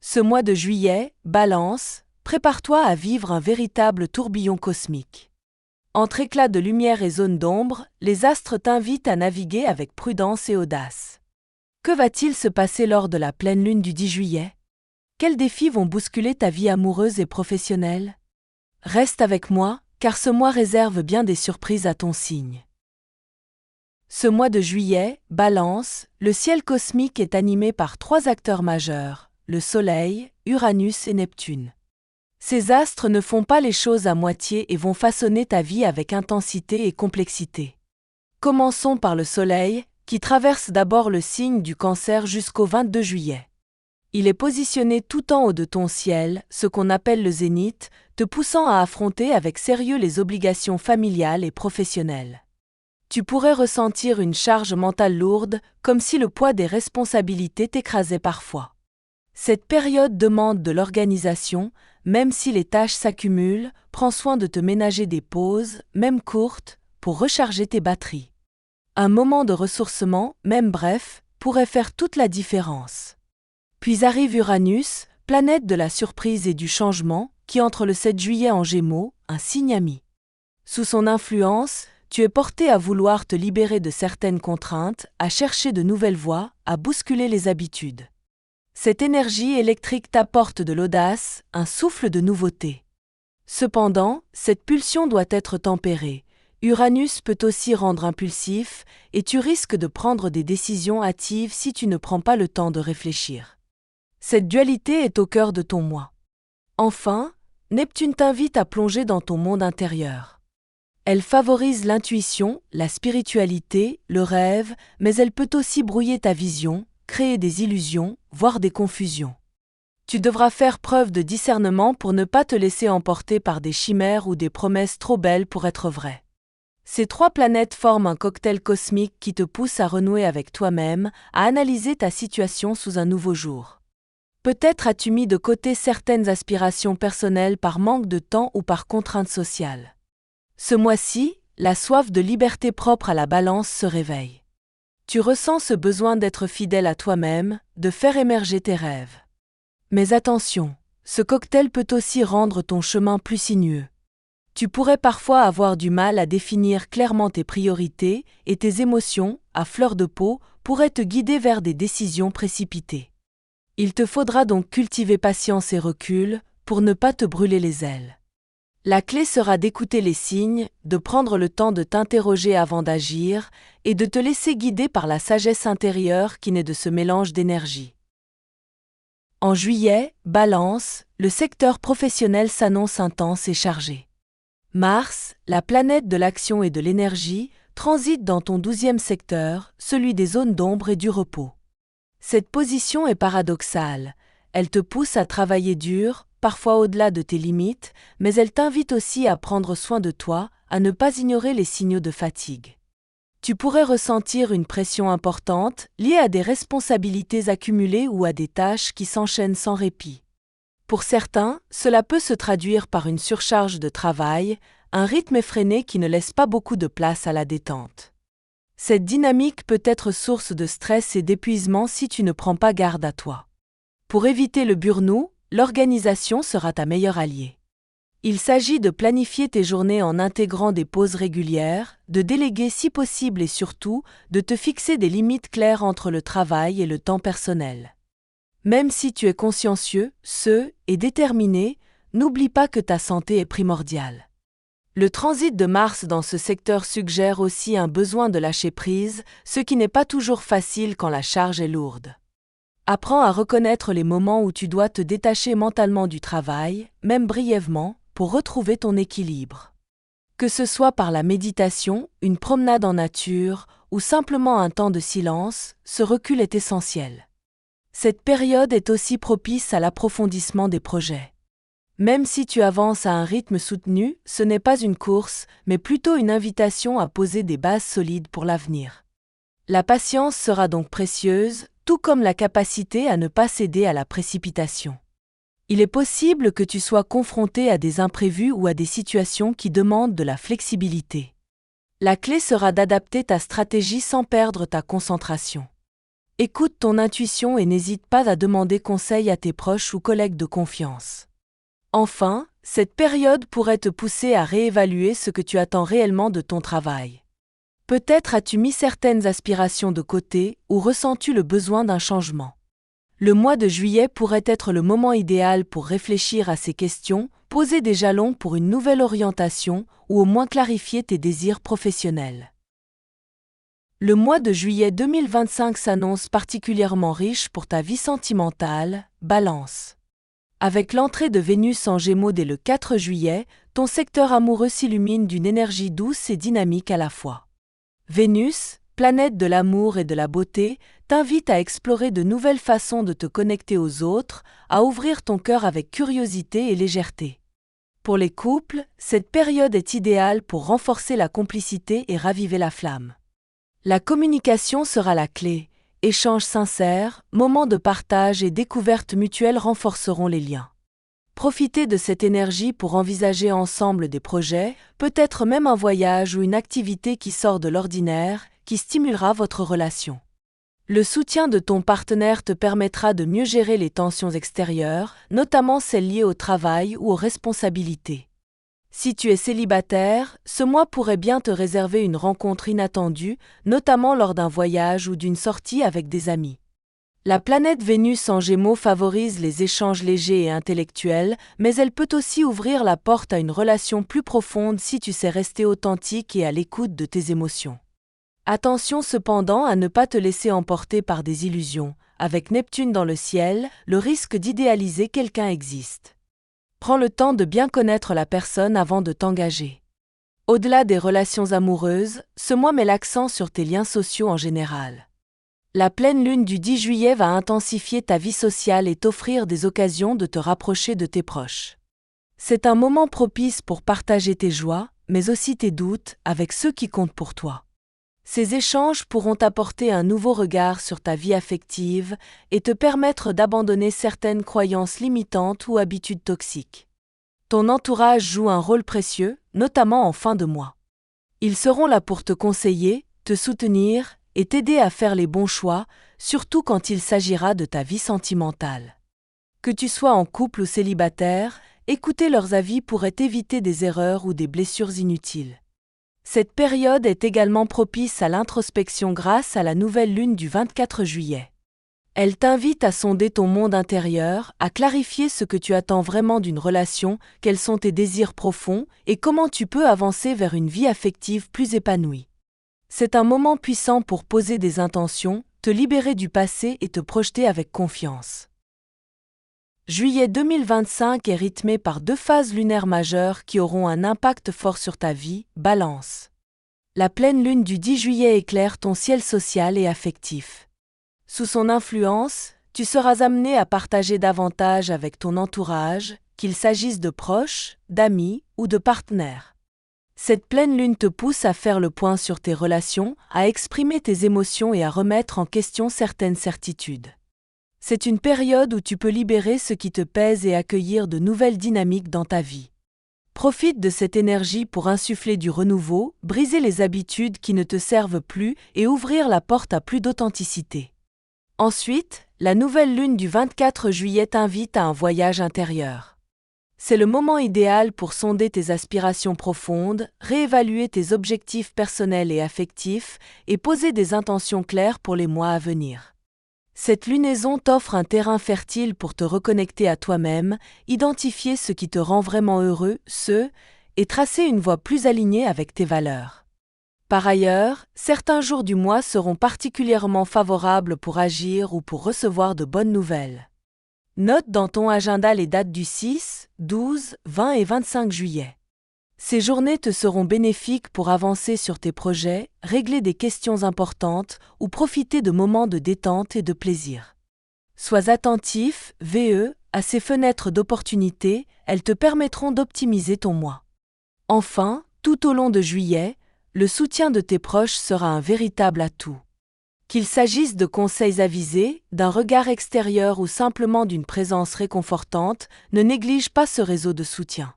Ce mois de juillet, Balance, prépare-toi à vivre un véritable tourbillon cosmique. Entre éclats de lumière et zones d'ombre, les astres t'invitent à naviguer avec prudence et audace. Que va-t-il se passer lors de la pleine lune du 10 juillet? Quels défis vont bousculer ta vie amoureuse et professionnelle? Reste avec moi, car ce mois réserve bien des surprises à ton signe. Ce mois de juillet, Balance, le ciel cosmique est animé par 3 acteurs majeurs, le Soleil, Uranus et Neptune. Ces astres ne font pas les choses à moitié et vont façonner ta vie avec intensité et complexité. Commençons par le Soleil, qui traverse d'abord le signe du Cancer jusqu'au 22 juillet. Il est positionné tout en haut de ton ciel, ce qu'on appelle le zénith, te poussant à affronter avec sérieux les obligations familiales et professionnelles. Tu pourrais ressentir une charge mentale lourde, comme si le poids des responsabilités t'écrasait parfois. Cette période demande de l'organisation, même si les tâches s'accumulent, prends soin de te ménager des pauses, même courtes, pour recharger tes batteries. Un moment de ressourcement, même bref, pourrait faire toute la différence. Puis arrive Uranus, planète de la surprise et du changement, qui entre le 7 juillet en Gémeaux, un signe ami. Sous son influence, tu es porté à vouloir te libérer de certaines contraintes, à chercher de nouvelles voies, à bousculer les habitudes. Cette énergie électrique t'apporte de l'audace, un souffle de nouveauté. Cependant, cette pulsion doit être tempérée. Uranus peut aussi rendre impulsif, et tu risques de prendre des décisions hâtives si tu ne prends pas le temps de réfléchir. Cette dualité est au cœur de ton mois. Enfin, Neptune t'invite à plonger dans ton monde intérieur. Elle favorise l'intuition, la spiritualité, le rêve, mais elle peut aussi brouiller ta vision, créer des illusions, voire des confusions. Tu devras faire preuve de discernement pour ne pas te laisser emporter par des chimères ou des promesses trop belles pour être vraies. Ces 3 planètes forment un cocktail cosmique qui te pousse à renouer avec toi-même, à analyser ta situation sous un nouveau jour. Peut-être as-tu mis de côté certaines aspirations personnelles par manque de temps ou par contraintes sociales. Ce mois-ci, la soif de liberté propre à la Balance se réveille. Tu ressens ce besoin d'être fidèle à toi-même, de faire émerger tes rêves. Mais attention, ce cocktail peut aussi rendre ton chemin plus sinueux. Tu pourrais parfois avoir du mal à définir clairement tes priorités et tes émotions, à fleur de peau, pourraient te guider vers des décisions précipitées. Il te faudra donc cultiver patience et recul pour ne pas te brûler les ailes. La clé sera d'écouter les signes, de prendre le temps de t'interroger avant d'agir et de te laisser guider par la sagesse intérieure qui naît de ce mélange d'énergie. En juillet, Balance, le secteur professionnel s'annonce intense et chargé. Mars, la planète de l'action et de l'énergie, transite dans ton 12e secteur, celui des zones d'ombre et du repos. Cette position est paradoxale. Elle te pousse à travailler dur, parfois au-delà de tes limites, mais elle t'invite aussi à prendre soin de toi, à ne pas ignorer les signaux de fatigue. Tu pourrais ressentir une pression importante, liée à des responsabilités accumulées ou à des tâches qui s'enchaînent sans répit. Pour certains, cela peut se traduire par une surcharge de travail, un rythme effréné qui ne laisse pas beaucoup de place à la détente. Cette dynamique peut être source de stress et d'épuisement si tu ne prends pas garde à toi. Pour éviter le burn-out, l'organisation sera ta meilleure alliée. Il s'agit de planifier tes journées en intégrant des pauses régulières, de déléguer si possible et surtout, de te fixer des limites claires entre le travail et le temps personnel. Même si tu es consciencieux, et déterminé, n'oublie pas que ta santé est primordiale. Le transit de Mars dans ce secteur suggère aussi un besoin de lâcher prise, ce qui n'est pas toujours facile quand la charge est lourde. Apprends à reconnaître les moments où tu dois te détacher mentalement du travail, même brièvement, pour retrouver ton équilibre. Que ce soit par la méditation, une promenade en nature ou simplement un temps de silence, ce recul est essentiel. Cette période est aussi propice à l'approfondissement des projets. Même si tu avances à un rythme soutenu, ce n'est pas une course, mais plutôt une invitation à poser des bases solides pour l'avenir. La patience sera donc précieuse, tout comme la capacité à ne pas céder à la précipitation. Il est possible que tu sois confronté à des imprévus ou à des situations qui demandent de la flexibilité. La clé sera d'adapter ta stratégie sans perdre ta concentration. Écoute ton intuition et n'hésite pas à demander conseil à tes proches ou collègues de confiance. Enfin, cette période pourrait te pousser à réévaluer ce que tu attends réellement de ton travail. Peut-être as-tu mis certaines aspirations de côté ou ressens-tu le besoin d'un changement. Le mois de juillet pourrait être le moment idéal pour réfléchir à ces questions, poser des jalons pour une nouvelle orientation ou au moins clarifier tes désirs professionnels. Le mois de juillet 2025 s'annonce particulièrement riche pour ta vie sentimentale, Balance. Avec l'entrée de Vénus en Gémeaux dès le 4 juillet, ton secteur amoureux s'illumine d'une énergie douce et dynamique à la fois. Vénus, planète de l'amour et de la beauté, t'invite à explorer de nouvelles façons de te connecter aux autres, à ouvrir ton cœur avec curiosité et légèreté. Pour les couples, cette période est idéale pour renforcer la complicité et raviver la flamme. La communication sera la clé. Échanges sincères, moments de partage et découvertes mutuelles renforceront les liens. Profitez de cette énergie pour envisager ensemble des projets, peut-être même un voyage ou une activité qui sort de l'ordinaire, qui stimulera votre relation. Le soutien de ton partenaire te permettra de mieux gérer les tensions extérieures, notamment celles liées au travail ou aux responsabilités. Si tu es célibataire, ce mois pourrait bien te réserver une rencontre inattendue, notamment lors d'un voyage ou d'une sortie avec des amis. La planète Vénus en Gémeaux favorise les échanges légers et intellectuels, mais elle peut aussi ouvrir la porte à une relation plus profonde si tu sais rester authentique et à l'écoute de tes émotions. Attention cependant à ne pas te laisser emporter par des illusions. Avec Neptune dans le ciel, le risque d'idéaliser quelqu'un existe. Prends le temps de bien connaître la personne avant de t'engager. Au-delà des relations amoureuses, ce mois met l'accent sur tes liens sociaux en général. La pleine lune du 10 juillet va intensifier ta vie sociale et t'offrir des occasions de te rapprocher de tes proches. C'est un moment propice pour partager tes joies, mais aussi tes doutes, avec ceux qui comptent pour toi. Ces échanges pourront apporter un nouveau regard sur ta vie affective et te permettre d'abandonner certaines croyances limitantes ou habitudes toxiques. Ton entourage joue un rôle précieux, notamment en fin de mois. Ils seront là pour te conseiller, te soutenir et t'aider à faire les bons choix, surtout quand il s'agira de ta vie sentimentale. Que tu sois en couple ou célibataire, écouter leurs avis pourrait éviter des erreurs ou des blessures inutiles. Cette période est également propice à l'introspection grâce à la nouvelle lune du 24 juillet. Elle t'invite à sonder ton monde intérieur, à clarifier ce que tu attends vraiment d'une relation, quels sont tes désirs profonds et comment tu peux avancer vers une vie affective plus épanouie. C'est un moment puissant pour poser des intentions, te libérer du passé et te projeter avec confiance. Juillet 2025 est rythmé par 2 phases lunaires majeures qui auront un impact fort sur ta vie, Balance. La pleine lune du 10 juillet éclaire ton ciel social et affectif. Sous son influence, tu seras amené à partager davantage avec ton entourage, qu'il s'agisse de proches, d'amis ou de partenaires. Cette pleine lune te pousse à faire le point sur tes relations, à exprimer tes émotions et à remettre en question certaines certitudes. C'est une période où tu peux libérer ce qui te pèse et accueillir de nouvelles dynamiques dans ta vie. Profite de cette énergie pour insuffler du renouveau, briser les habitudes qui ne te servent plus et ouvrir la porte à plus d'authenticité. Ensuite, la nouvelle lune du 24 juillet t'invite à un voyage intérieur. C'est le moment idéal pour sonder tes aspirations profondes, réévaluer tes objectifs personnels et affectifs et poser des intentions claires pour les mois à venir. Cette lunaison t'offre un terrain fertile pour te reconnecter à toi-même, identifier ce qui te rend vraiment heureux, et tracer une voie plus alignée avec tes valeurs. Par ailleurs, certains jours du mois seront particulièrement favorables pour agir ou pour recevoir de bonnes nouvelles. Note dans ton agenda les dates du 6, 12, 20 et 25 juillet. Ces journées te seront bénéfiques pour avancer sur tes projets, régler des questions importantes ou profiter de moments de détente et de plaisir. Sois attentif, à ces fenêtres d'opportunité, elles te permettront d'optimiser ton mois. Enfin, tout au long de juillet, le soutien de tes proches sera un véritable atout. Qu'il s'agisse de conseils avisés, d'un regard extérieur ou simplement d'une présence réconfortante, ne néglige pas ce réseau de soutien.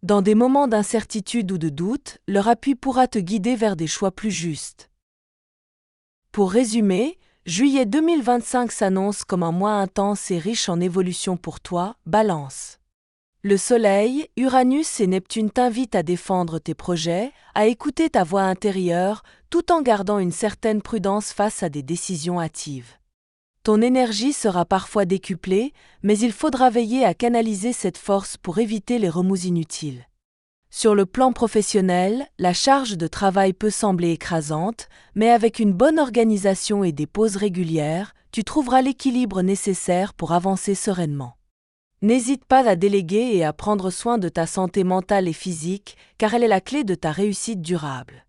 Dans des moments d'incertitude ou de doute, leur appui pourra te guider vers des choix plus justes. Pour résumer, Juillet 2025 s'annonce comme un mois intense et riche en évolution pour toi, Balance. Le Soleil, Uranus et Neptune t'invitent à défendre tes projets, à écouter ta voix intérieure, tout en gardant une certaine prudence face à des décisions hâtives. Ton énergie sera parfois décuplée, mais il faudra veiller à canaliser cette force pour éviter les remous inutiles. Sur le plan professionnel, la charge de travail peut sembler écrasante, mais avec une bonne organisation et des pauses régulières, tu trouveras l'équilibre nécessaire pour avancer sereinement. N'hésite pas à déléguer et à prendre soin de ta santé mentale et physique, car elle est la clé de ta réussite durable.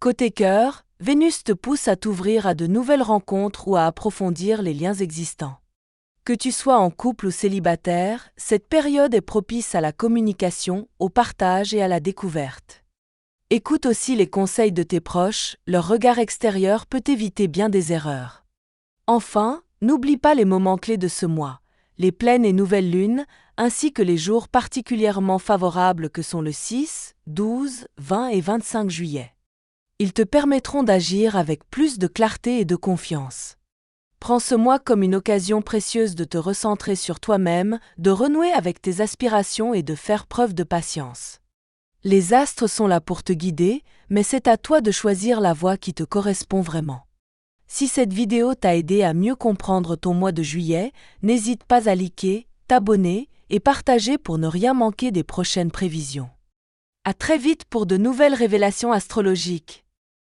Côté cœur, Vénus te pousse à t'ouvrir à de nouvelles rencontres ou à approfondir les liens existants. Que tu sois en couple ou célibataire, cette période est propice à la communication, au partage et à la découverte. Écoute aussi les conseils de tes proches, leur regard extérieur peut éviter bien des erreurs. Enfin, n'oublie pas les moments clés de ce mois, les pleines et nouvelles lunes, ainsi que les jours particulièrement favorables que sont le 6, 12, 20 et 25 juillet. Ils te permettront d'agir avec plus de clarté et de confiance. Prends ce mois comme une occasion précieuse de te recentrer sur toi-même, de renouer avec tes aspirations et de faire preuve de patience. Les astres sont là pour te guider, mais c'est à toi de choisir la voie qui te correspond vraiment. Si cette vidéo t'a aidé à mieux comprendre ton mois de juillet, n'hésite pas à liker, t'abonner et partager pour ne rien manquer des prochaines prévisions. À très vite pour de nouvelles révélations astrologiques.